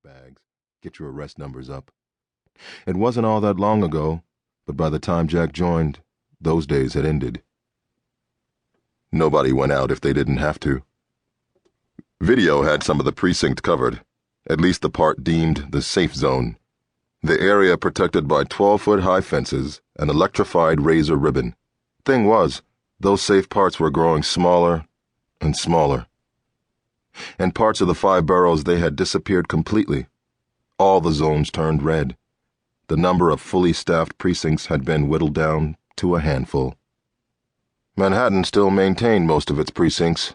bags, get your arrest numbers up. It wasn't all that long ago, but by the time Jack joined, those days had ended. Nobody went out if they didn't have to. Video had some of the precinct covered, at least the part deemed the safe zone, the area protected by 12-foot-high fences and electrified razor ribbon. Thing was, those safe parts were growing smaller and smaller. In parts of the 5 boroughs they had disappeared completely. All the zones turned red. The number of fully staffed precincts had been whittled down to a handful. Manhattan still maintained most of its precincts,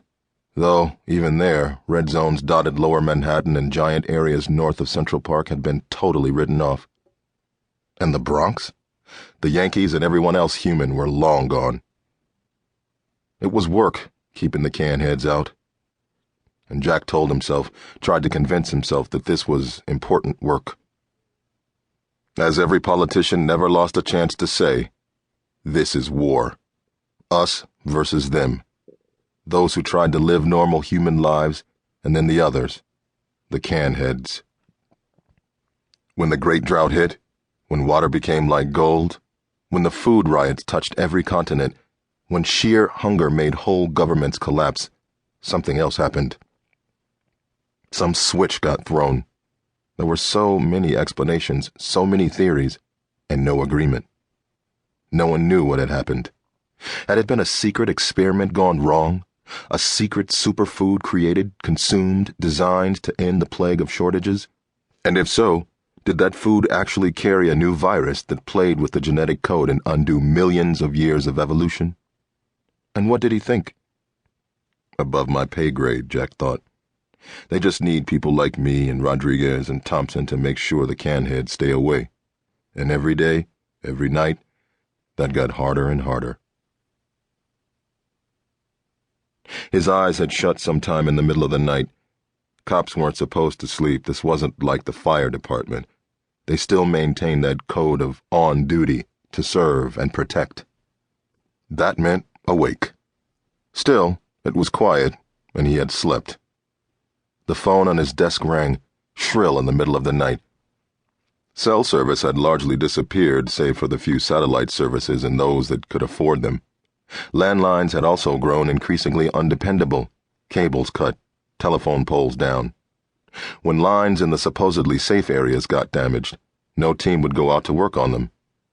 though, even there, red zones dotted lower Manhattan and giant areas north of Central Park had been totally written off. And the Bronx? The Yankees and everyone else human were long gone. It was work, keeping the canheads out. And Jack told himself, tried to convince himself that this was important work. As every politician never lost a chance to say, this is war. Us versus them. Those who tried to live normal human lives, and then the others, the canheads. When the Great Drought hit, when water became like gold, when the food riots touched every continent, when sheer hunger made whole governments collapse, something else happened. Some switch got thrown. There were so many explanations, so many theories, and no agreement. No one knew what had happened. Had it been a secret experiment gone wrong? A secret superfood created, consumed, designed to end the plague of shortages? And if so, did that food actually carry a new virus that played with the genetic code and undo millions of years of evolution? And what did he think? Above my pay grade, Jack thought. They just need people like me and Rodriguez and Thompson to make sure the canheads stay away. And every day, every night, that got harder and harder. His eyes had shut sometime in the middle of the night. Cops weren't supposed to sleep. This wasn't like the fire department. They still maintained that code of on duty, to serve and protect. That meant awake. Still, it was quiet, and he had slept. The phone on his desk rang, shrill in the middle of the night. Cell service had largely disappeared, save for the few satellite services and those that could afford them. Landlines had also grown increasingly undependable, cables cut, telephone poles down. When lines in the supposedly safe areas got damaged, no team would go out to work on them,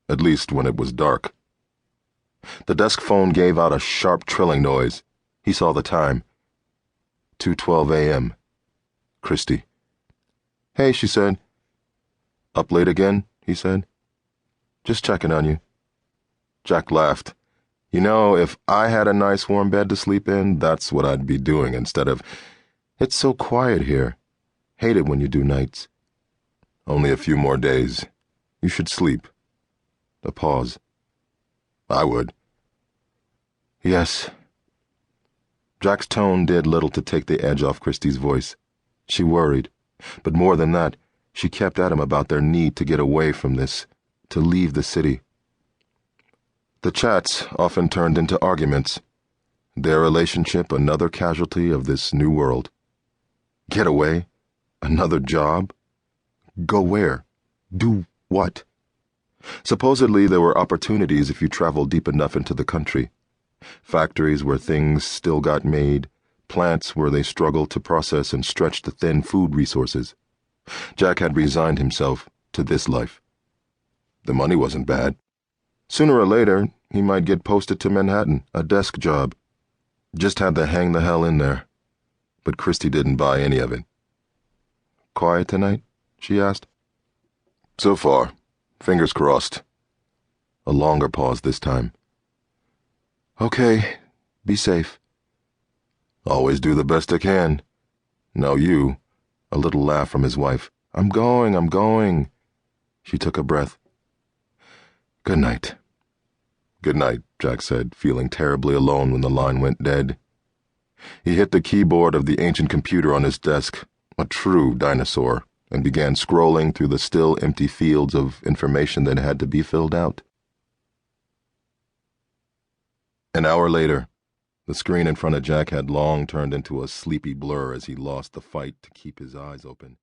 at least when it was dark. The desk phone gave out a sharp trilling noise. He saw the time. 2:12 a.m. Christy. "Hey," she said. "Up late again?" he said. "Just checking on you." Jack laughed. "You know, if I had a nice warm bed to sleep in, that's what I'd be doing instead of... It's so quiet here. Hate it when you do nights." "Only a few more days. You should sleep." A pause. "I would." "Yes." Jack's tone did little to take the edge off Christy's voice. She worried, but more than that, she kept at him about their need to get away from this, to leave the city. The chats often turned into arguments, their relationship another casualty of this new world. Get away? Another job? Go where? Do what? Supposedly there were opportunities if you traveled deep enough into the country. Factories where things still got made, plants where they struggled to process and stretch the thin food resources. Jack had resigned himself to this life. The money wasn't bad. Sooner or later, he might get posted to Manhattan, a desk job. Just had to hang the hell in there. But Christy didn't buy any of it. "Quiet tonight?" she asked. "So far. Fingers crossed." A longer pause this time. "Okay. Be safe." "Always do the best I can. Now you," a little laugh from his wife. I'm going." She took a breath. "Good night." "Good night," Jack said, feeling terribly alone when the line went dead. He hit the keyboard of the ancient computer on his desk, a true dinosaur, and began scrolling through the still empty fields of information that had to be filled out. An hour later, the screen in front of Jack had long turned into a sleepy blur as he lost the fight to keep his eyes open.